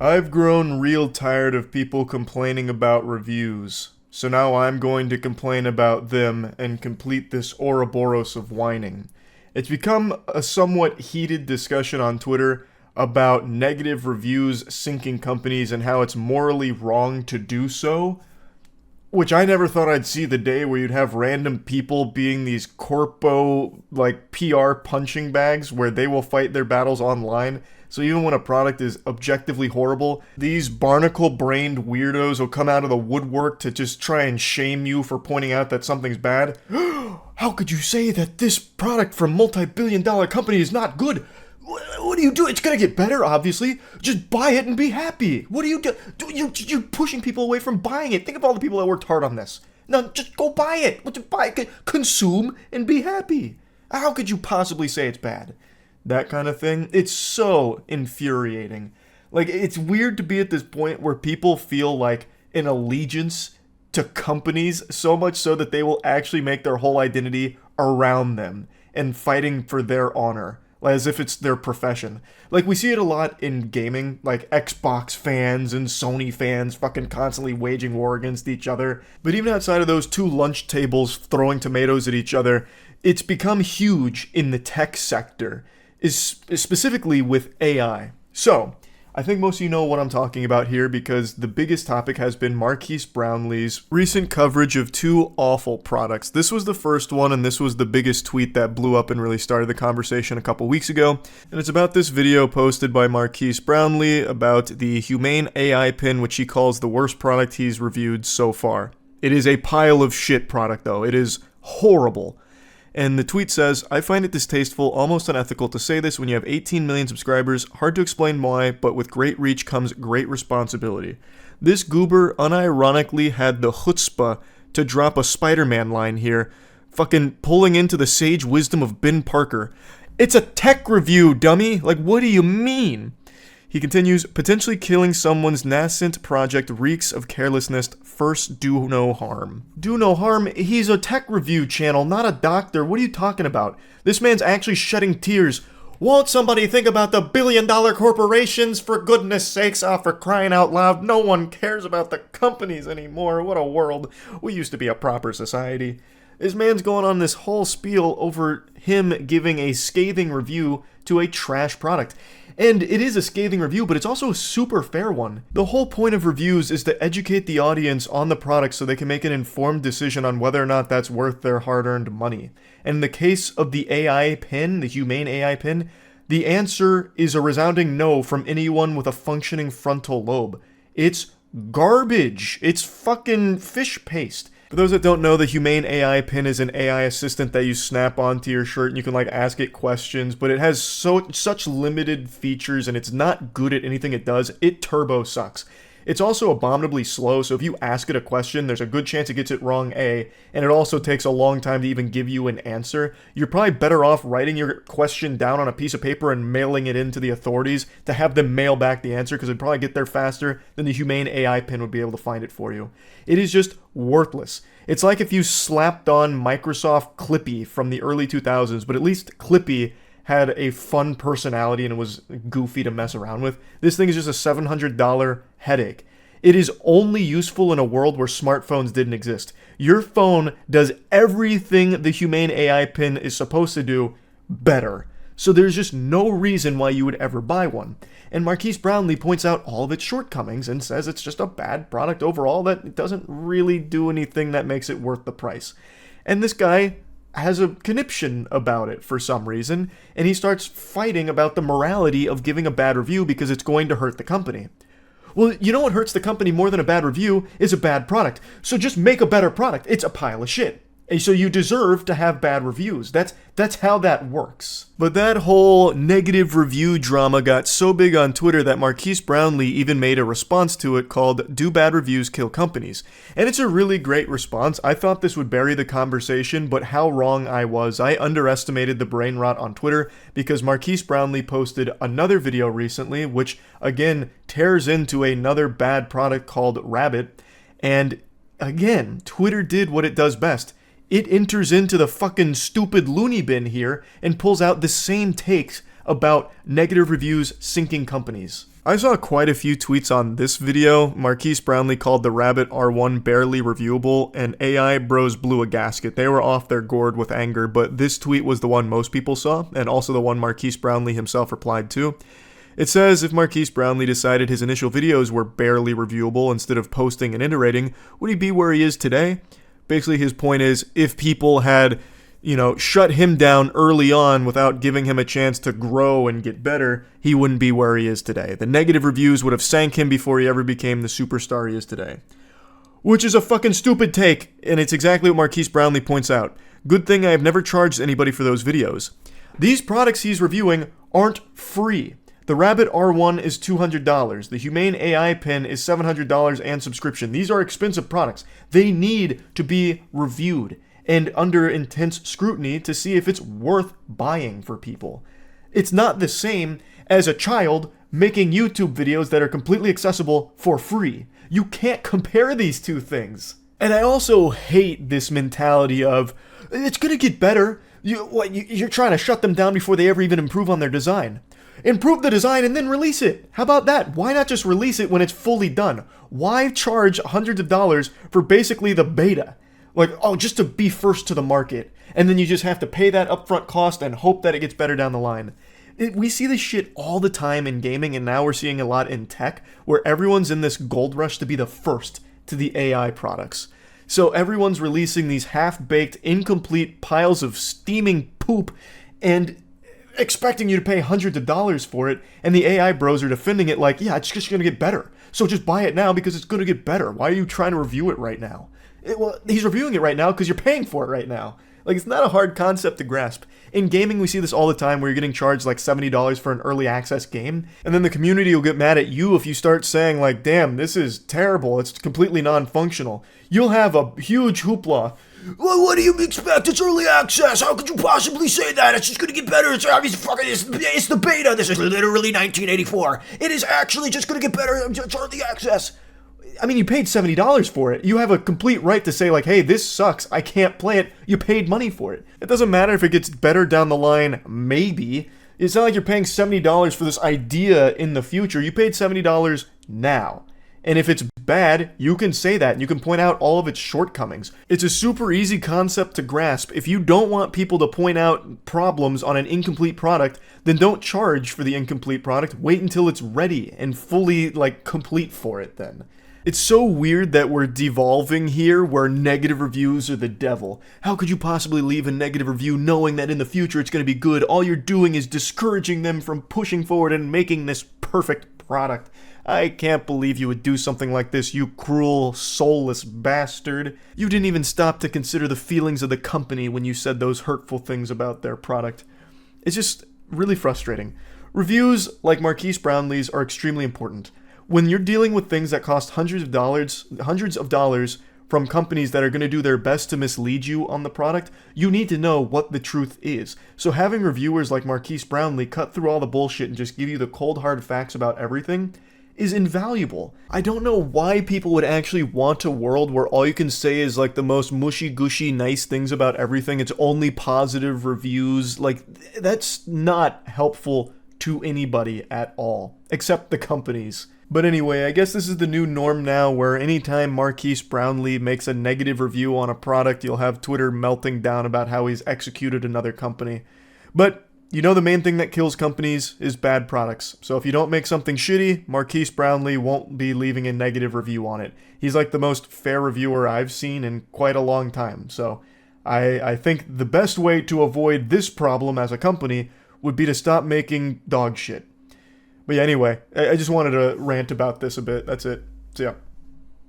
I've grown real tired of people complaining about reviews, so now I'm going to complain about them and complete this Ouroboros of whining. It's become a somewhat heated discussion on Twitter about negative reviews sinking companies and how it's morally wrong to do so, which I never thought I'd see the day where you'd have random people being these corpo, PR punching bags where they will fight their battles online. So even when a product is objectively horrible, these barnacle-brained weirdos will come out of the woodwork to just try and shame you for pointing out that something's bad. How could you say that this product from multi-billion-dollar company is not good? What do you do? It's gonna get better, obviously. Just buy it and be happy. What do you do? You're pushing people away from buying it. Think of all the people that worked hard on this. No, just go buy it. What you buy? Consume and be happy. How could you possibly say it's bad? That kind of thing. It's so infuriating. It's weird to be at this point where people feel like an allegiance to companies so much so that they will actually make their whole identity around them and fighting for their honor. As if it's their profession. We see it a lot in gaming, Xbox fans and Sony fans fucking constantly waging war against each other. But even outside of those two lunch tables throwing tomatoes at each other, it's become huge in the tech sector, specifically with AI. So, I think most of you know what I'm talking about here because the biggest topic has been Marquise Brownlee's recent coverage of two awful products. This was the first one, and this was the biggest tweet that blew up and really started the conversation a couple weeks ago. And it's about this video posted by Marquise Brownlee about the Humane AI pin, which he calls the worst product he's reviewed so far. It is a pile of shit product, though. It is horrible. And the tweet says, I find it distasteful, almost unethical to say this when you have 18 million subscribers. Hard to explain why, but with great reach comes great responsibility. This goober unironically had the chutzpah to drop a Spider-Man line here, fucking pulling into the sage wisdom of Ben Parker. It's a tech review, dummy! What do you mean? He continues, potentially killing someone's nascent project reeks of carelessness. First, do no harm. Do no harm? He's a tech review channel, not a doctor. What are you talking about? This man's actually shedding tears. Won't somebody think about the billion-dollar corporations? For goodness sakes, for crying out loud. No one cares about the companies anymore. What a world. We used to be a proper society. This man's going on this whole spiel over him giving a scathing review to a trash product. And it is a scathing review, but it's also a super fair one. The whole point of reviews is to educate the audience on the product so they can make an informed decision on whether or not that's worth their hard-earned money. And in the case of the AI pin, the Humane AI pin, the answer is a resounding no from anyone with a functioning frontal lobe. It's garbage. It's fucking fish paste. For those that don't know, the Humane AI pin is an AI assistant that you snap onto your shirt and you can ask it questions, but it has such limited features and it's not good at anything it does. It turbo sucks. It's also abominably slow, so if you ask it a question, there's a good chance it gets it wrong, and it also takes a long time to even give you an answer. You're probably better off writing your question down on a piece of paper and mailing it in to the authorities to have them mail back the answer, because it'd probably get there faster than the Humane AI pin would be able to find it for you. It is just worthless. It's like if you slapped on Microsoft Clippy from the early 2000s, but at least Clippy had a fun personality and it was goofy to mess around with. This thing is just a $700 headache. It is only useful in a world where smartphones didn't exist. Your phone does everything the Humane AI pin is supposed to do better. So there's just no reason why you would ever buy one. And Marquise Brownlee points out all of its shortcomings and says it's just a bad product overall, that it doesn't really do anything that makes it worth the price. And this guy has a conniption about it for some reason, and he starts fighting about the morality of giving a bad review because it's going to hurt the company. Well, you know what hurts the company more than a bad review is a bad product. So just make a better product. It's a pile of shit. And so you deserve to have bad reviews. That's how that works. But that whole negative review drama got so big on Twitter that Marquise Brownlee even made a response to it called "Do Bad Reviews Kill Companies?" And it's a really great response. I thought this would bury the conversation, but how wrong I was. I underestimated the brain rot on Twitter because Marquise Brownlee posted another video recently, which again tears into another bad product called Rabbit. And again, Twitter did what it does best. It enters into the fucking stupid loony bin here and pulls out the same takes about negative reviews sinking companies. I saw quite a few tweets on this video. Marquise Brownlee called the Rabbit R1 barely reviewable, and AI bros blew a gasket. They were off their gourd with anger, but this tweet was the one most people saw, and also the one Marquise Brownlee himself replied to. It says, if Marquise Brownlee decided his initial videos were barely reviewable instead of posting and iterating, would he be where he is today? Basically, his point is, if people had, shut him down early on without giving him a chance to grow and get better, he wouldn't be where he is today. The negative reviews would have sank him before he ever became the superstar he is today. Which is a fucking stupid take, and it's exactly what Marquise Brownlee points out. Good thing I have never charged anybody for those videos. These products he's reviewing aren't free. The Rabbit R1 is $200. The Humane AI pen is $700 and subscription. These are expensive products. They need to be reviewed and under intense scrutiny to see if it's worth buying for people. It's not the same as a child making YouTube videos that are completely accessible for free. You can't compare these two things. And I also hate this mentality of, it's gonna get better. You're trying to shut them down before they ever even improve on their design. Improve the design and then release it. How about that? Why not just release it when it's fully done? Why charge hundreds of dollars for basically the beta? Just to be first to the market. And then you just have to pay that upfront cost and hope that it gets better down the line. We see this shit all the time in gaming, and now we're seeing a lot in tech, where everyone's in this gold rush to be the first to the AI products. So everyone's releasing these half-baked, incomplete piles of steaming poop and expecting you to pay hundreds of dollars for it, and the AI bros are defending it like, yeah, it's just gonna get better. So just buy it now because it's gonna get better. Why are you trying to review it right now? He's reviewing it right now because you're paying for it right now. It's not a hard concept to grasp. In gaming, we see this all the time where you're getting charged like $70 for an early access game, and then the community will get mad at you if you start saying like, damn, this is terrible, it's completely non-functional. You'll have a huge hoopla. Well, what do you expect? It's early access. How could you possibly say that? It's just gonna get better. It's the beta. This is literally 1984. It is actually just gonna get better. It's early access. I mean, you paid $70 for it. You have a complete right to say like, hey, this sucks. I can't play it. You paid money for it. It doesn't matter if it gets better down the line, maybe. It's not like you're paying $70 for this idea in the future. You paid $70 now. And if it's bad, you can say that, and you can point out all of its shortcomings. It's a super easy concept to grasp. If you don't want people to point out problems on an incomplete product, then don't charge for the incomplete product. Wait until it's ready and fully, complete for it then. It's so weird that we're devolving here where negative reviews are the devil. How could you possibly leave a negative review knowing that in the future it's going to be good? All you're doing is discouraging them from pushing forward and making this perfect product. I can't believe you would do something like this, you cruel, soulless bastard. You didn't even stop to consider the feelings of the company when you said those hurtful things about their product. It's just really frustrating. Reviews like Marquise Brownlee's are extremely important. When you're dealing with things that cost hundreds of dollars from companies that are going to do their best to mislead you on the product, you need to know what the truth is. So having reviewers like Marquise Brownlee cut through all the bullshit and just give you the cold hard facts about everything is invaluable. I don't know why people would actually want a world where all you can say is the most mushy-gushy nice things about everything. It's only positive reviews. That's not helpful to anybody at all, except the companies. But anyway, I guess this is the new norm now, where anytime Marquise Brownlee makes a negative review on a product, you'll have Twitter melting down about how he's executed another company. But the main thing that kills companies is bad products. So if you don't make something shitty, Marquise Brownlee won't be leaving a negative review on it. He's the most fair reviewer I've seen in quite a long time. So I think the best way to avoid this problem as a company would be to stop making dog shit. But yeah, anyway, I just wanted to rant about this a bit. That's it. So yeah.